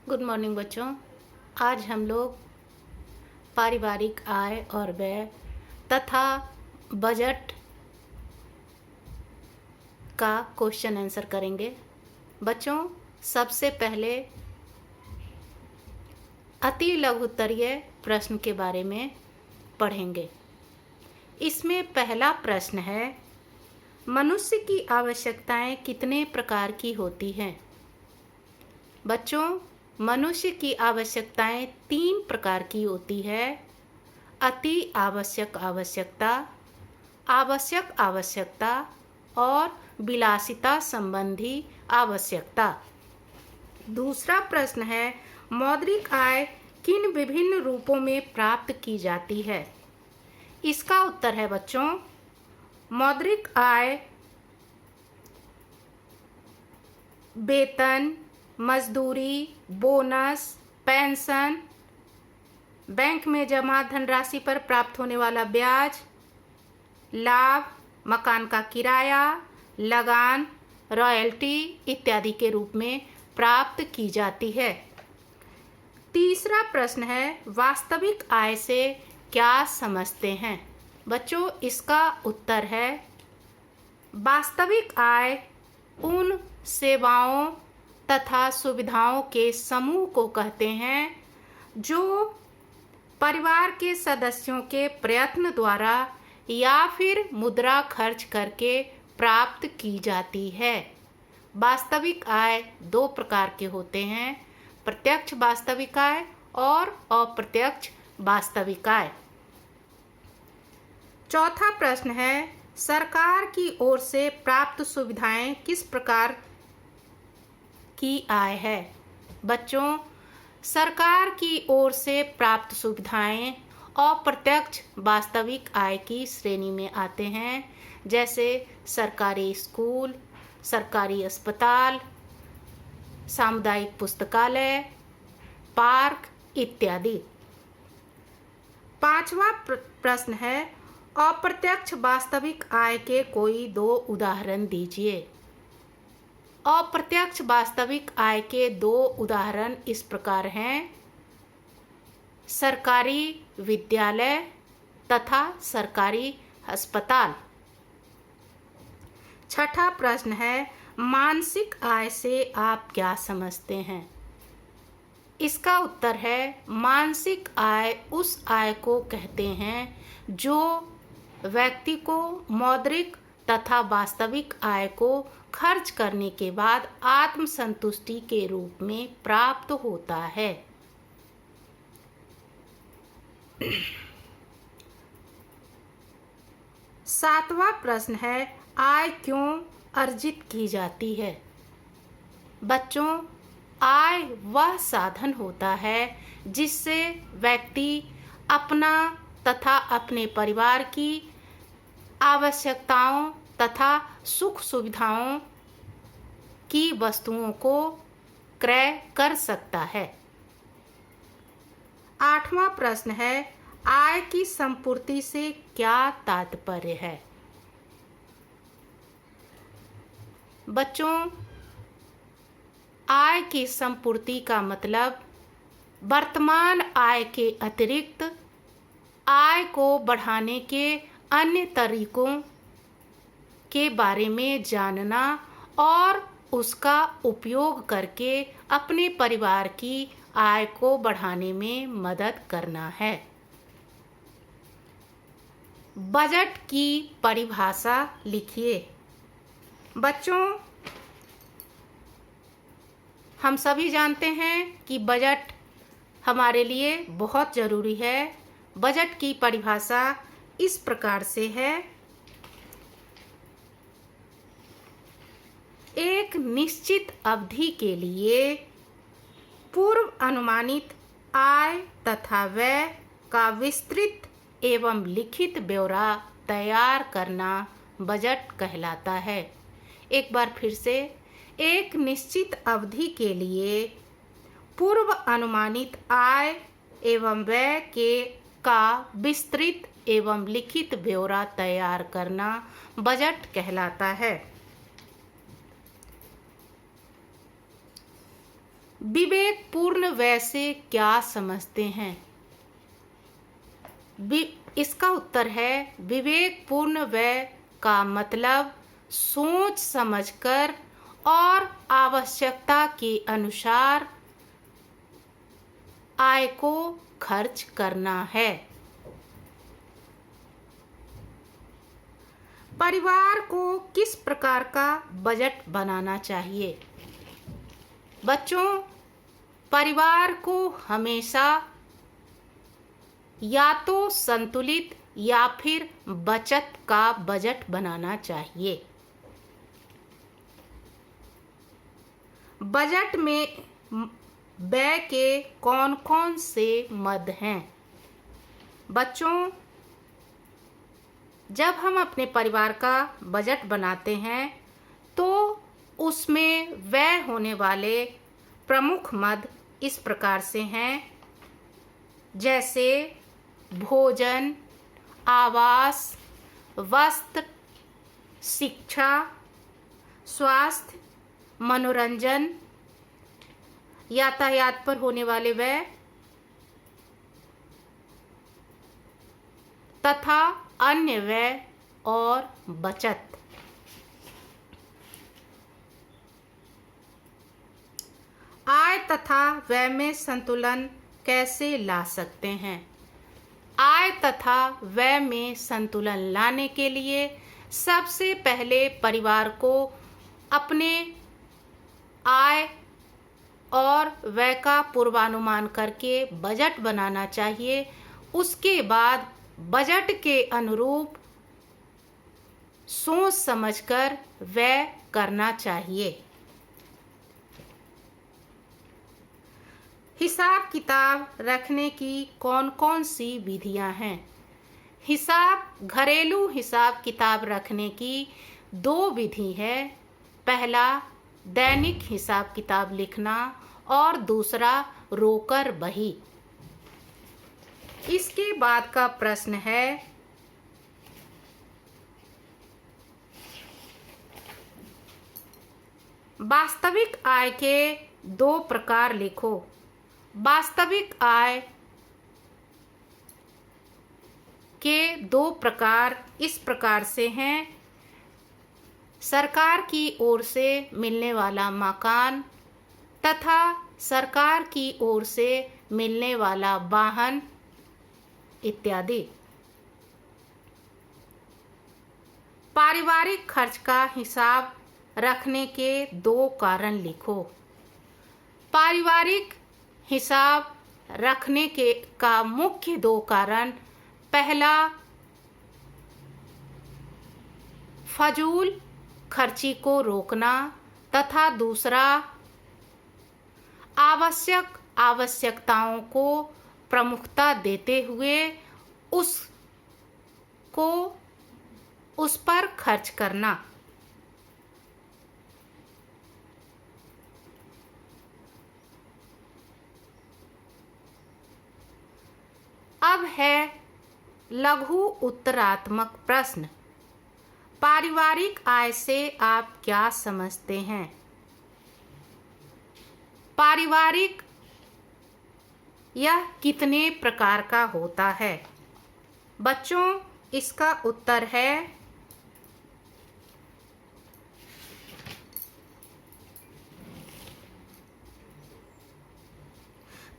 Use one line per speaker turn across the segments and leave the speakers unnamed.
Good morning बच्चों। आज हम लोग पारिवारिक आय और व्यय तथा बजट का क्वेश्चन आंसर करेंगे। बच्चों, सबसे पहले अति लघुत्तरीय प्रश्न के बारे में पढ़ेंगे। इसमें पहला प्रश्न है, मनुष्य की आवश्यकताएं कितने प्रकार की होती हैं? बच्चों, मनुष्य की आवश्यकताएं 3 प्रकार की होती है। अति आवश्यक आवश्यकता, आवश्यक आवश्यकता और विलासिता संबंधी आवश्यकता। दूसरा प्रश्न है, मौद्रिक आय किन विभिन्न रूपों में प्राप्त की जाती है? इसका उत्तर है बच्चों, मौद्रिक आय वेतन, मजदूरी, बोनस, पेंशन, बैंक में जमा धनराशि पर प्राप्त होने वाला ब्याज, लाभ, मकान का किराया, लगान, रॉयल्टी इत्यादि के रूप में प्राप्त की जाती है। तीसरा प्रश्न है, वास्तविक आय से क्या समझते हैं? बच्चों, इसका उत्तर है, वास्तविक आय उन सेवाओं तथा सुविधाओं के समूह को कहते हैं जो परिवार के सदस्यों के प्रयत्न द्वारा या फिर मुद्रा खर्च करके प्राप्त की जाती है। वास्तविक आय 2 प्रकार के होते हैं, प्रत्यक्ष वास्तविक आय और अप्रत्यक्ष वास्तविक आय। चौथा प्रश्न है, सरकार की ओर से प्राप्त सुविधाएं किस प्रकार की आय है? बच्चों, सरकार की ओर से प्राप्त सुविधाएं अप्रत्यक्ष वास्तविक आय की श्रेणी में आते हैं, जैसे सरकारी स्कूल, सरकारी अस्पताल, सामुदायिक पुस्तकालय, पार्क इत्यादि। पांचवा प्रश्न है, अप्रत्यक्ष वास्तविक आय के कोई 2 उदाहरण दीजिए। अप्रत्यक्ष वास्तविक आय के 2 उदाहरण इस प्रकार हैं, सरकारी विद्यालय तथा सरकारी अस्पताल। छठा प्रश्न है, मानसिक आय से आप क्या समझते हैं? इसका उत्तर है, मानसिक आय उस आय को कहते हैं जो व्यक्ति को मौद्रिक तथा वास्तविक आय को खर्च करने के बाद आत्मसंतुष्टि के रूप में प्राप्त होता है। सातवां प्रश्न है, आय क्यों अर्जित की जाती है? बच्चों, आय वह साधन होता है जिससे व्यक्ति अपना तथा अपने परिवार की आवश्यकताओं तथा सुख सुविधाओं की वस्तुओं को क्रय कर सकता है। आठवां प्रश्न है, आय की संपूर्ति से क्या तात्पर्य है? बच्चों, आय की संपूर्ति का मतलब वर्तमान आय के अतिरिक्त आय को बढ़ाने के अन्य तरीकों के बारे में जानना और उसका उपयोग करके अपने परिवार की आय को बढ़ाने में मदद करना है। बजट की परिभाषा लिखिए। बच्चों, हम सभी जानते हैं कि बजट हमारे लिए बहुत ज़रूरी है। बजट की परिभाषा इस प्रकार से है, एक निश्चित अवधि के लिए पूर्व अनुमानित आय तथा व्यय का विस्तृत एवं लिखित ब्यौरा तैयार करना बजट कहलाता है। एक बार फिर से, एक निश्चित अवधि के लिए पूर्व अनुमानित आय एवं व्यय का विस्तृत एवं लिखित ब्यौरा तैयार करना बजट कहलाता है। विवेकपूर्ण व्यय से क्या समझते हैं? इसका उत्तर है विवेकपूर्ण व्यय का मतलब सोच समझकर और आवश्यकता के अनुसार आय को खर्च करना है। परिवार को किस प्रकार का बजट बनाना चाहिए? बच्चों, परिवार को हमेशा या तो संतुलित या फिर बचत का बजट बनाना चाहिए। बजट में व्यय के कौन कौन से मद हैं? बच्चों, जब हम अपने परिवार का बजट बनाते हैं तो उसमें व्यय होने वाले प्रमुख मद इस प्रकार से हैं, जैसे भोजन, आवास, वस्त्र, शिक्षा, स्वास्थ्य, मनोरंजन, यातायात पर होने वाले व्यय तथा अन्य व्यय और बचत। आय तथा व्यय में संतुलन कैसे ला सकते हैं? आय तथा व्यय में संतुलन लाने के लिए सबसे पहले परिवार को अपने आय और व्यय का पूर्वानुमान करके बजट बनाना चाहिए। उसके बाद बजट के अनुरूप सोच समझकर व्यय करना चाहिए। हिसाब किताब रखने की कौन कौन सी विधियां हैं? घरेलू हिसाब किताब रखने की 2 विधि है। पहला दैनिक हिसाब किताब लिखना और दूसरा रोकर बही। इसके बाद का प्रश्न है, वास्तविक आय के 2 प्रकार लिखो। वास्तविक आय के 2 प्रकार इस प्रकार से हैं, सरकार की ओर से मिलने वाला मकान तथा सरकार की ओर से मिलने वाला वाहन इत्यादि। पारिवारिक खर्च का हिसाब रखने के 2 कारण लिखो। पारिवारिक हिसाब रखने के का मुख्य 2 कारण, पहला फजूल खर्ची को रोकना तथा दूसरा आवश्यकताओं को प्रमुखता देते हुए उस पर खर्च करना। अब है लघु उत्तरात्मक प्रश्न। पारिवारिक आय से आप क्या समझते हैं? पारिवारिक यह कितने प्रकार का होता है? बच्चों, इसका उत्तर है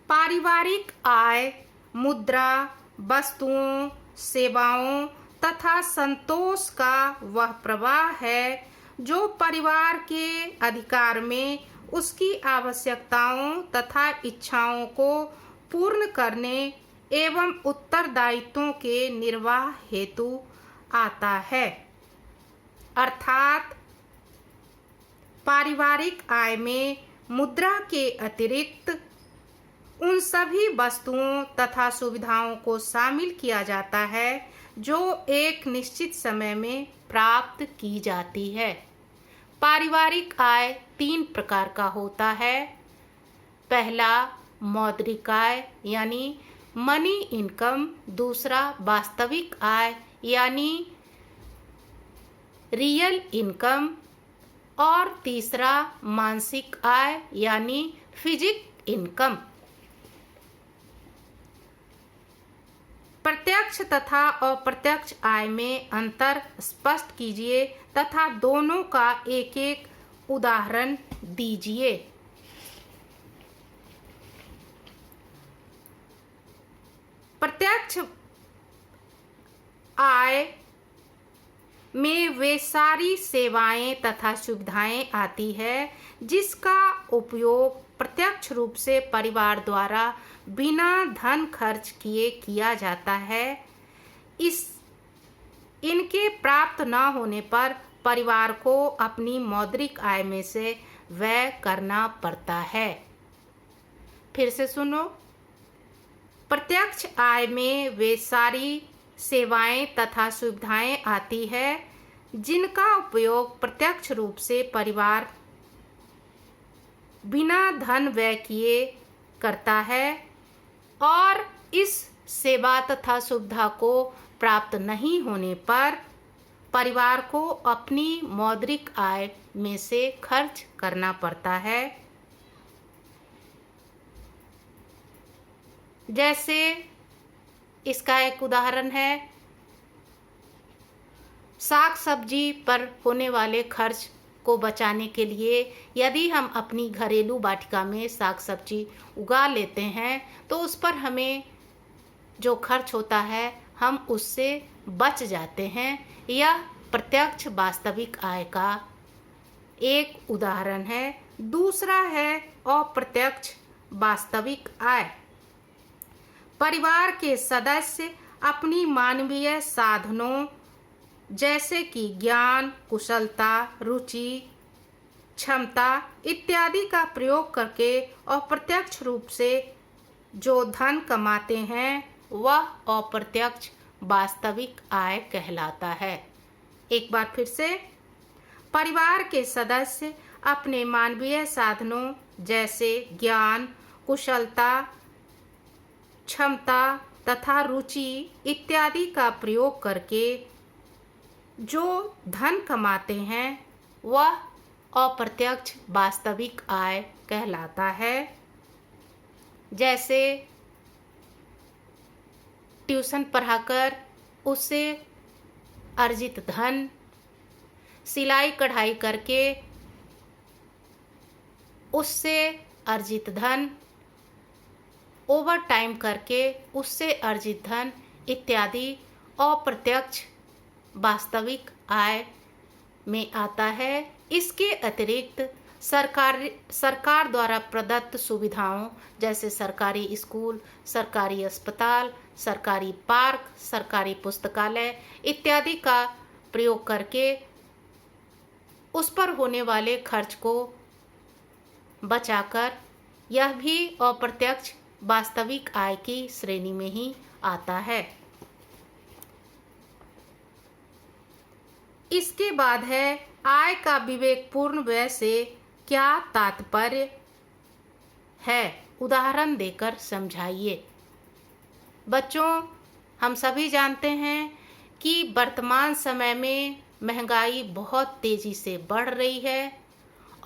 पारिवारिक आय मुद्रा, वस्तुओं, सेवाओं तथा संतोष का वह प्रवाह है जो परिवार के अधिकार में उसकी आवश्यकताओं तथा इच्छाओं को पूर्ण करने एवं उत्तरदायित्वों के निर्वाह हेतु आता है। अर्थात पारिवारिक आय में मुद्रा के अतिरिक्त उन सभी वस्तुओं तथा सुविधाओं को शामिल किया जाता है जो एक निश्चित समय में प्राप्त की जाती है। पारिवारिक आय 3 प्रकार का होता है। पहला मौद्रिक आय यानी मनी इनकम, दूसरा वास्तविक आय यानी रियल इनकम और तीसरा मानसिक आय यानी फिजिक इनकम। प्रत्यक्ष तथा अप्रत्यक्ष आय में अंतर स्पष्ट कीजिए तथा दोनों का एक एक उदाहरण दीजिए। प्रत्यक्ष आय में वे सारी सेवाएं तथा सुविधाएं आती है जिसका उपयोग प्रत्यक्ष रूप से परिवार द्वारा बिना धन खर्च किए किया जाता है। इनके प्राप्त न होने पर परिवार को अपनी मौद्रिक आय में से व्यय करना पड़ता है। फिर से सुनो। प्रत्यक्ष आय में वे सारी सेवाएं तथा सुविधाएं आती है जिनका उपयोग प्रत्यक्ष रूप से परिवार बिना धन व्यय किए करता है और इस सेवा तथा सुविधा को प्राप्त नहीं होने पर परिवार को अपनी मौद्रिक आय में से खर्च करना पड़ता है। जैसे इसका एक उदाहरण है, साग सब्जी पर होने वाले खर्च को बचाने के लिए यदि हम अपनी घरेलू वाटिका में साग सब्जी उगा लेते हैं तो उस पर हमें जो खर्च होता है हम उससे बच जाते हैं। यह प्रत्यक्ष वास्तविक आय का एक उदाहरण है। दूसरा है अप्रत्यक्ष वास्तविक आय। परिवार के सदस्य अपनी मानवीय साधनों जैसे कि ज्ञान, कुशलता, रुचि, क्षमता इत्यादि का प्रयोग करके अप्रत्यक्ष रूप से जो धन कमाते हैं वह अप्रत्यक्ष वास्तविक आय कहलाता है। एक बार फिर से, परिवार के सदस्य अपने मानवीय साधनों जैसे ज्ञान, कुशलता, क्षमता तथा रुचि इत्यादि का प्रयोग करके जो धन कमाते हैं वह अप्रत्यक्ष वास्तविक आय कहलाता है। जैसे ट्यूशन पढ़ाकर उससे अर्जित धन, सिलाई कढ़ाई करके उससे अर्जित धन, ओवर टाइम करके उससे अर्जित धन इत्यादि अप्रत्यक्ष वास्तविक आय में आता है। इसके अतिरिक्त सरकार द्वारा प्रदत्त सुविधाओं जैसे सरकारी स्कूल, सरकारी अस्पताल, सरकारी पार्क, सरकारी पुस्तकालय इत्यादि का प्रयोग करके उस पर होने वाले खर्च को बचाकर यह भी अप्रत्यक्ष वास्तविक आय की श्रेणी में ही आता है। इसके बाद है आय का विवेकपूर्ण व्यय से क्या तात्पर्य है, उदाहरण देकर समझाइए। बच्चों, हम सभी जानते हैं कि वर्तमान समय में महंगाई बहुत तेजी से बढ़ रही है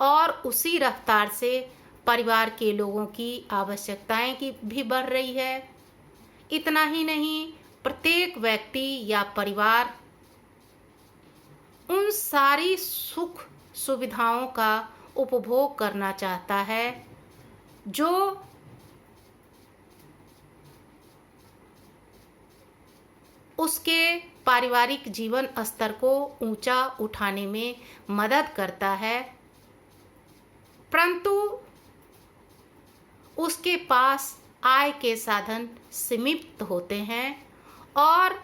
और उसी रफ्तार से परिवार के लोगों की आवश्यकताएं की भी बढ़ रही है। इतना ही नहीं, प्रत्येक व्यक्ति या परिवार उन सारी सुख सुविधाओं का उपभोग करना चाहता है जो उसके पारिवारिक जीवन स्तर को ऊंचा उठाने में मदद करता है, परंतु उसके पास आय के साधन सीमित होते हैं और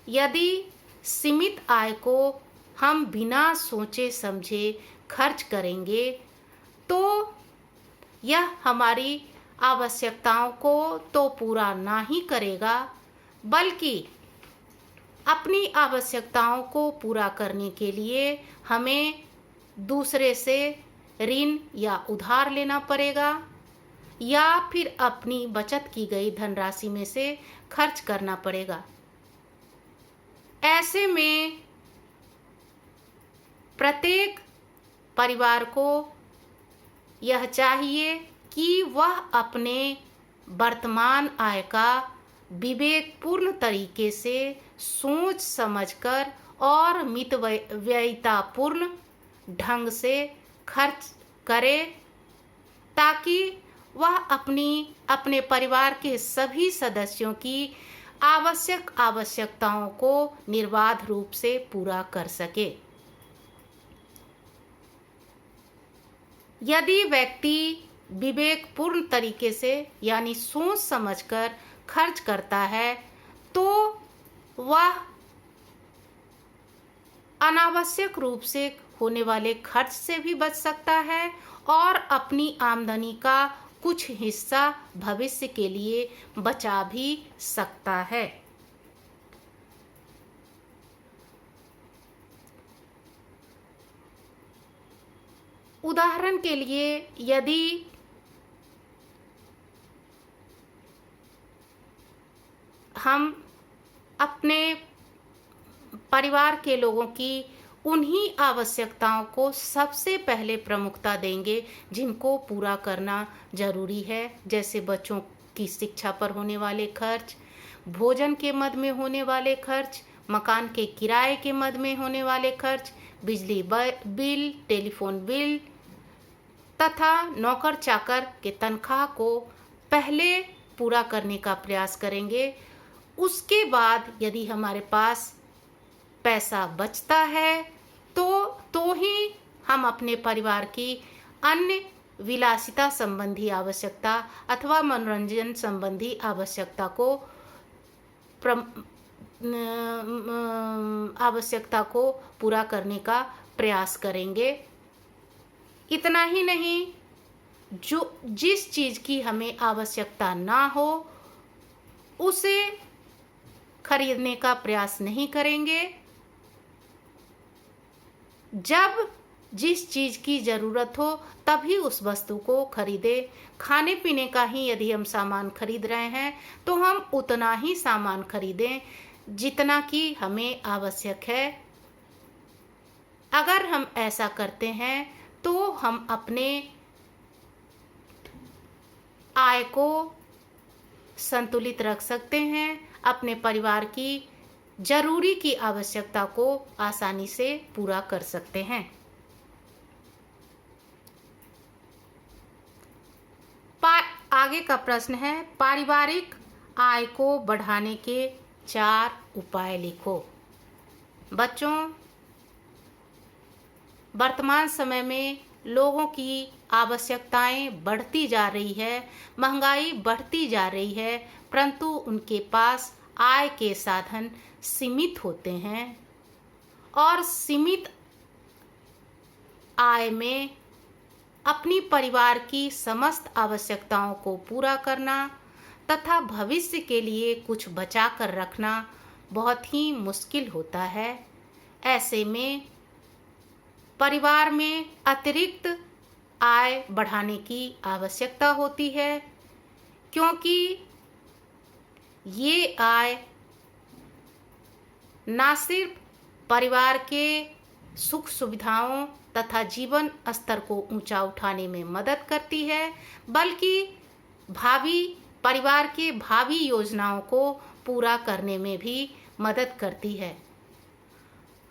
यदि सीमित आय को हम बिना सोचे समझे खर्च करेंगे तो यह हमारी आवश्यकताओं को तो पूरा ना ही करेगा बल्कि अपनी आवश्यकताओं को पूरा करने के लिए हमें दूसरे से ऋण या उधार लेना पड़ेगा या फिर अपनी बचत की गई धनराशि में से खर्च करना पड़ेगा। ऐसे में प्रत्येक परिवार को यह चाहिए कि वह अपने वर्तमान आय का विवेकपूर्ण तरीके से सोच समझकर और मितव्ययितापूर्ण ढंग से खर्च करे, ताकि वह अपने परिवार के सभी सदस्यों की आवश्यकताओं को निर्बाध रूप से पूरा कर सके। यदि व्यक्ति विवेकपूर्ण तरीके से यानी सोच समझकर खर्च करता है तो वह अनावश्यक रूप से होने वाले खर्च से भी बच सकता है और अपनी आमदनी का कुछ हिस्सा भविष्य के लिए बचा भी सकता है। उदाहरण के लिए, यदि हम अपने परिवार के लोगों की उन्हीं आवश्यकताओं को सबसे पहले प्रमुखता देंगे जिनको पूरा करना जरूरी है, जैसे बच्चों की शिक्षा पर होने वाले खर्च, भोजन के मद में होने वाले खर्च, मकान के किराए के मद में होने वाले खर्च, बिजली बिल, टेलीफोन बिल तथा नौकर चाकर के तनख्वाह को पहले पूरा करने का प्रयास करेंगे। उसके बाद यदि हमारे पास पैसा बचता है तो ही हम अपने परिवार की अन्य विलासिता संबंधी आवश्यकता अथवा मनोरंजन संबंधी आवश्यकता को पूरा करने का प्रयास करेंगे। इतना ही नहीं, जिस चीज़ की हमें आवश्यकता ना हो उसे खरीदने का प्रयास नहीं करेंगे। जब जिस चीज़ की ज़रूरत हो तभी उस वस्तु को खरीदें। खाने पीने का ही यदि हम सामान खरीद रहे हैं तो हम उतना ही सामान खरीदें जितना कि हमें आवश्यक है। अगर हम ऐसा करते हैं तो हम अपने आय को संतुलित रख सकते हैं, अपने परिवार की जरूरी की आवश्यकता को आसानी से पूरा कर सकते हैं। आगे का प्रश्न है, पारिवारिक आय को बढ़ाने के 4 उपाय लिखो। बच्चों, वर्तमान समय में लोगों की आवश्यकताएं बढ़ती जा रही है, महंगाई बढ़ती जा रही है, परंतु उनके पास आय के साधन सीमित होते हैं और सीमित आय में अपनी परिवार की समस्त आवश्यकताओं को पूरा करना तथा भविष्य के लिए कुछ बचा कर रखना बहुत ही मुश्किल होता है। ऐसे में परिवार में अतिरिक्त आय बढ़ाने की आवश्यकता होती है, क्योंकि ये आय न सिर्फ परिवार के सुख सुविधाओं तथा जीवन स्तर को ऊंचा उठाने में मदद करती है, बल्कि परिवार के भावी योजनाओं को पूरा करने में भी मदद करती है।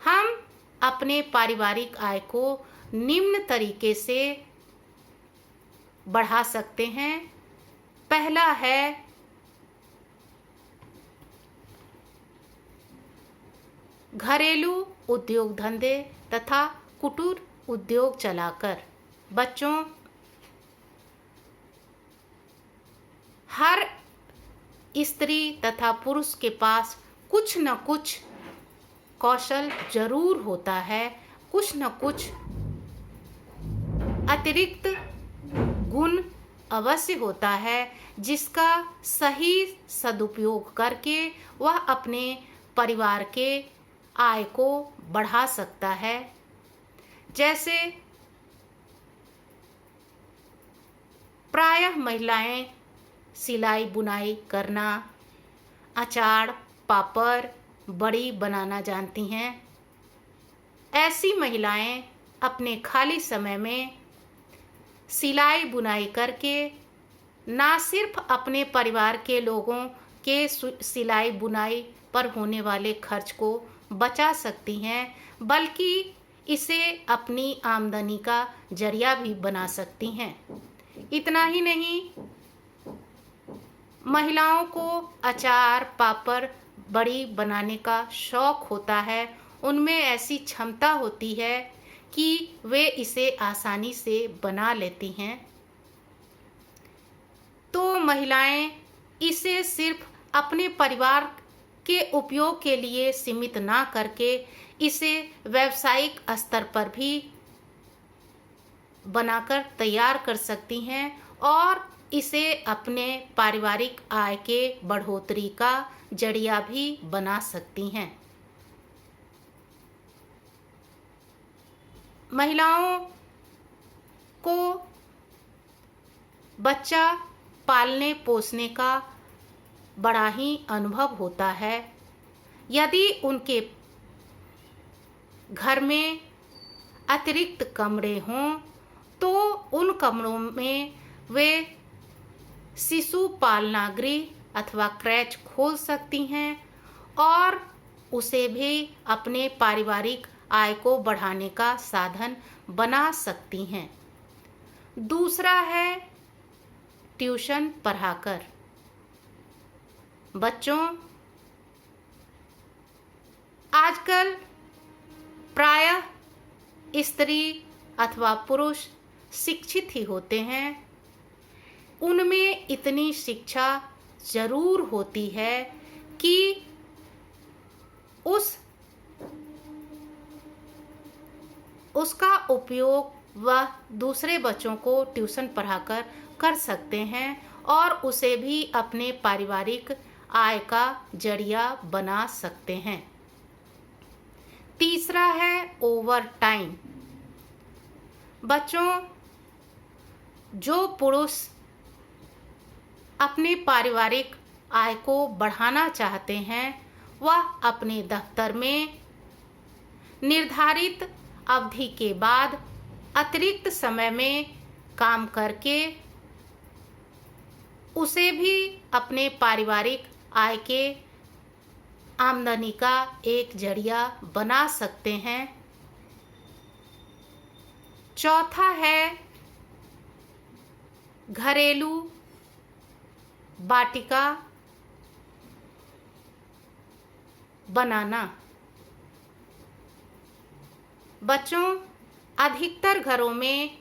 हम अपने पारिवारिक आय को निम्न तरीके से बढ़ा सकते हैं। पहला है घरेलू उद्योग धंधे तथा कुटीर उद्योग चलाकर। बच्चों, हर स्त्री तथा पुरुष के पास कुछ न कुछ कौशल जरूर होता है, कुछ न कुछ अतिरिक्त गुण अवश्य होता है, जिसका सही सदुपयोग करके वह अपने परिवार के आय को बढ़ा सकता है। जैसे प्रायः महिलाएं सिलाई बुनाई करना, अचार, पापड़, बड़ी बनाना जानती हैं। ऐसी महिलाएं अपने खाली समय में सिलाई बुनाई करके ना सिर्फ अपने परिवार के लोगों के सिलाई बुनाई पर होने वाले खर्च को बचा सकती हैं, बल्कि इसे अपनी आमदनी का जरिया भी बना सकती हैं। इतना ही नहीं, महिलाओं को अचार, पापड़, बड़ी बनाने का शौक होता है। उनमें ऐसी क्षमता होती है कि वे इसे आसानी से बना लेती हैं। तो महिलाएं इसे सिर्फ अपने परिवार के उपयोग के लिए सीमित ना करके इसे व्यावसायिक स्तर पर भी बनाकर तैयार कर सकती हैं और इसे अपने पारिवारिक आय के बढ़ोतरी का जरिया भी बना सकती हैं। महिलाओं को बच्चा पालने पोसने का बड़ा ही अनुभव होता है। यदि उनके घर में अतिरिक्त कमरे हों तो उन कमरों में वे शिशु पालना गृह अथवा क्रैच खोल सकती हैं और उसे भी अपने पारिवारिक आय को बढ़ाने का साधन बना सकती हैं। दूसरा है ट्यूशन पढ़ाकर। बच्चों, आजकल प्रायः स्त्री अथवा पुरुष शिक्षित ही होते हैं। उनमें इतनी शिक्षा जरूर होती है कि उसका उपयोग वह दूसरे बच्चों को ट्यूशन पढ़ाकर कर सकते हैं और उसे भी अपने पारिवारिक आय का जरिया बना सकते हैं। तीसरा है ओवर टाइम। बच्चों, जो पुरुष अपने पारिवारिक आय को बढ़ाना चाहते हैं वह अपने दफ्तर में निर्धारित अवधि के बाद अतिरिक्त समय में काम करके उसे भी अपने पारिवारिक आय के आमदनी का एक जरिया बना सकते हैं। चौथा है घरेलू वाटिका बनाना। बच्चों, अधिकतर घरों में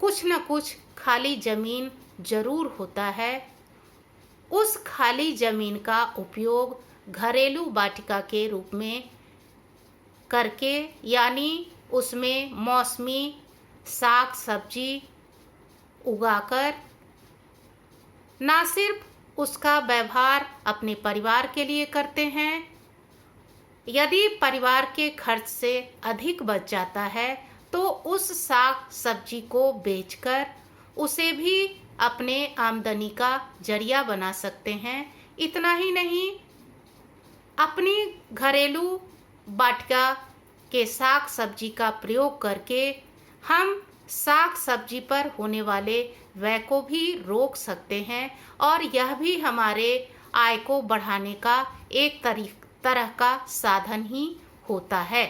कुछ न कुछ खाली जमीन जरूर होता है। उस खाली जमीन का उपयोग घरेलू वाटिका के रूप में करके, यानी उसमें मौसमी साग सब्जी उगाकर ना सिर्फ उसका व्यवहार अपने परिवार के लिए करते हैं, यदि परिवार के खर्च से अधिक बच जाता है तो उस साग सब्जी को बेचकर उसे भी अपने आमदनी का जरिया बना सकते हैं। इतना ही नहीं, अपनी घरेलू वाटिका के साग सब्जी का प्रयोग करके हम साग सब्जी पर होने वाले व्यय को भी रोक सकते हैं और यह भी हमारे आय को बढ़ाने का एक तरह का साधन ही होता है।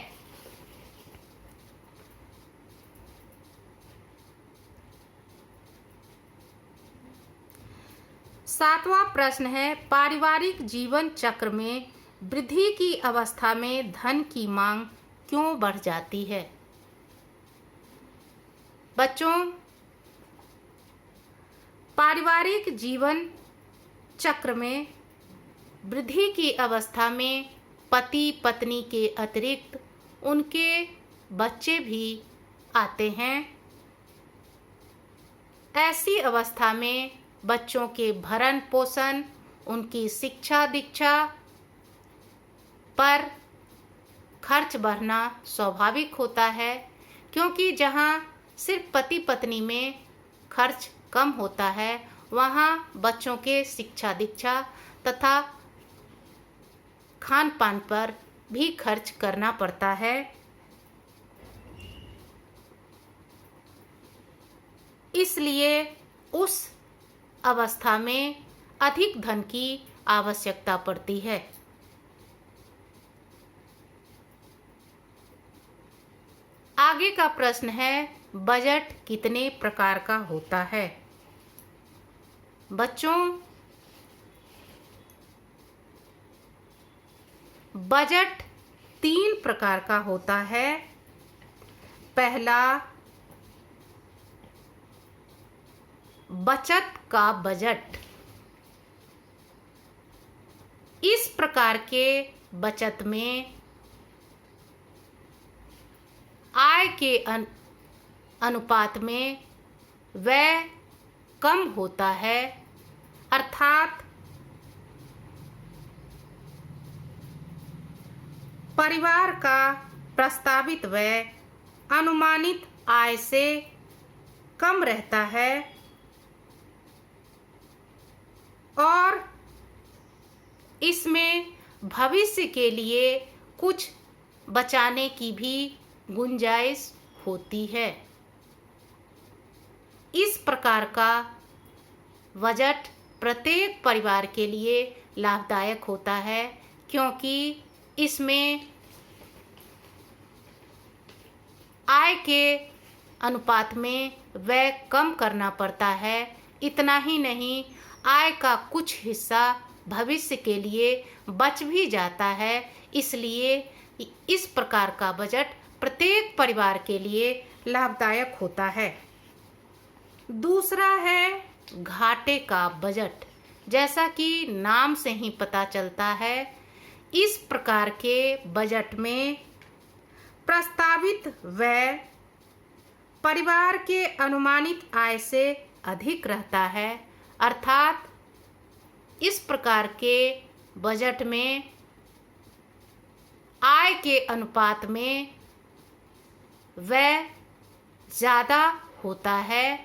सातवां प्रश्न है, पारिवारिक जीवन चक्र में वृद्धि की अवस्था में धन की मांग क्यों बढ़ जाती है? बच्चों, पारिवारिक जीवन चक्र में वृद्धि की अवस्था में पति पत्नी के अतिरिक्त उनके बच्चे भी आते हैं। ऐसी अवस्था में बच्चों के भरण पोषण, उनकी शिक्षा दीक्षा पर खर्च बढ़ना स्वाभाविक होता है, क्योंकि जहाँ सिर्फ पति पत्नी में खर्च कम होता है वहाँ बच्चों के शिक्षा दीक्षा तथा खान पान पर भी खर्च करना पड़ता है। इसलिए उस अवस्था में अधिक धन की आवश्यकता पड़ती है। आगे का प्रश्न है, बजट कितने प्रकार का होता है? बच्चों, बजट 3 प्रकार का होता है। पहला, बचत का बजट। इस प्रकार के बचत में आय के अनुपात में व्यय कम होता है, अर्थात परिवार का प्रस्तावित व्यय अनुमानित आय से कम रहता है और इसमें भविष्य के लिए कुछ बचाने की भी गुंजाइश होती है। इस प्रकार का बजट प्रत्येक परिवार के लिए लाभदायक होता है, क्योंकि इसमें आय के अनुपात में व्यय कम करना पड़ता है। इतना ही नहीं, आय का कुछ हिस्सा भविष्य के लिए बच भी जाता है। इसलिए इस प्रकार का बजट प्रत्येक परिवार के लिए लाभदायक होता है। दूसरा है घाटे का बजट। जैसा कि नाम से ही पता चलता है, इस प्रकार के बजट में प्रस्तावित व्यय परिवार के अनुमानित आय से अधिक रहता है, अर्थात इस प्रकार के बजट में आय के अनुपात में व्यय ज़्यादा होता है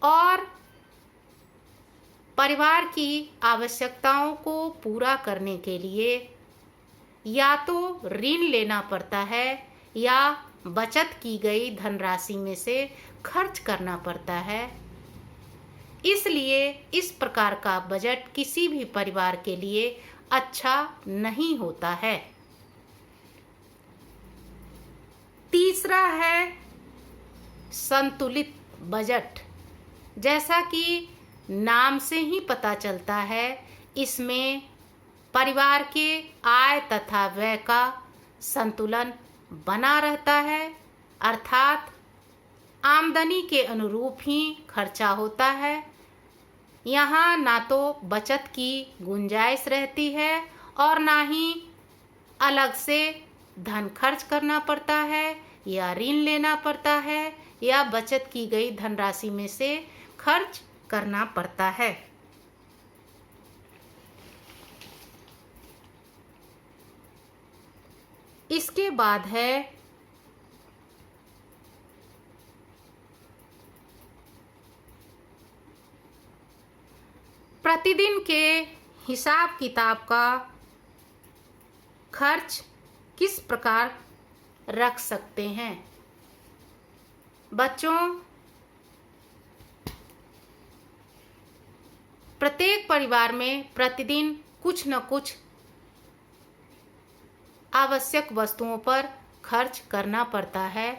और परिवार की आवश्यकताओं को पूरा करने के लिए या तो ऋण लेना पड़ता है या बचत की गई धनराशि में से खर्च करना पड़ता है। इसलिए इस प्रकार का बजट किसी भी परिवार के लिए अच्छा नहीं होता है। तीसरा है संतुलित बजट। जैसा कि नाम से ही पता चलता है, इसमें परिवार के आय तथा व्यय का संतुलन बना रहता है, अर्थात आमदनी के अनुरूप ही खर्चा होता है। यहाँ ना तो बचत की गुंजाइश रहती है और ना ही अलग से धन खर्च करना पड़ता है या ऋण लेना पड़ता है या बचत की गई धनराशि में से खर्च करना पड़ता है। इसके बाद है प्रतिदिन के हिसाब किताब का खर्च किस प्रकार रख सकते हैं। बच्चों, प्रत्येक परिवार में प्रतिदिन कुछ न कुछ आवश्यक वस्तुओं पर खर्च करना पड़ता है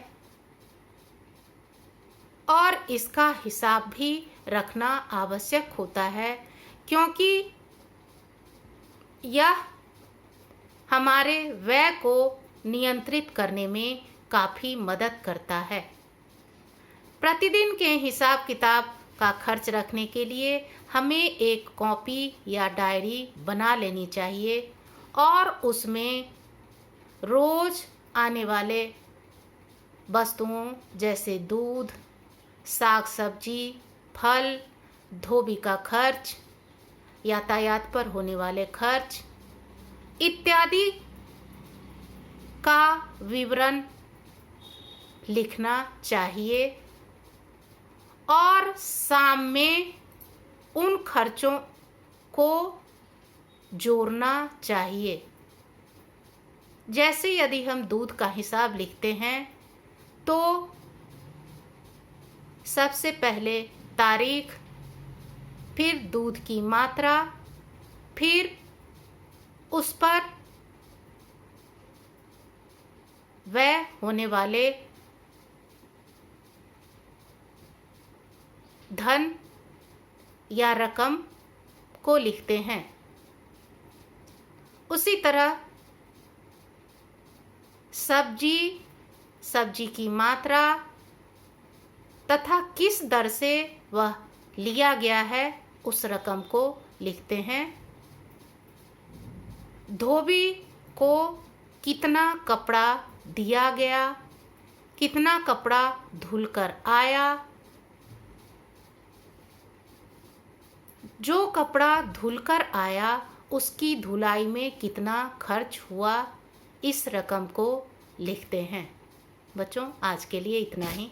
और इसका हिसाब भी रखना आवश्यक होता है, क्योंकि यह हमारे व्यय को नियंत्रित करने में काफ़ी मदद करता है। प्रतिदिन के हिसाब किताब का खर्च रखने के लिए हमें एक कॉपी या डायरी बना लेनी चाहिए और उसमें रोज आने वाले वस्तुओं जैसे दूध, साग सब्जी, फल, धोबी का खर्च, यातायात पर होने वाले खर्च इत्यादि का विवरण लिखना चाहिए और शाम में उन खर्चों को जोड़ना चाहिए। जैसे यदि हम दूध का हिसाब लिखते हैं तो सबसे पहले तारीख, फिर दूध की मात्रा, फिर उस पर व्यय होने वाले धन या रकम को लिखते हैं। उसी तरह सब्जी की मात्रा तथा किस दर से वह लिया गया है उस रकम को लिखते हैं। धोबी को कितना कपड़ा दिया गया, कितना कपड़ा धुलकर आया, जो कपड़ा धुलकर आया उसकी धुलाई में कितना खर्च हुआ, इस रकम को लिखते हैं। बच्चों, आज के लिए इतना ही।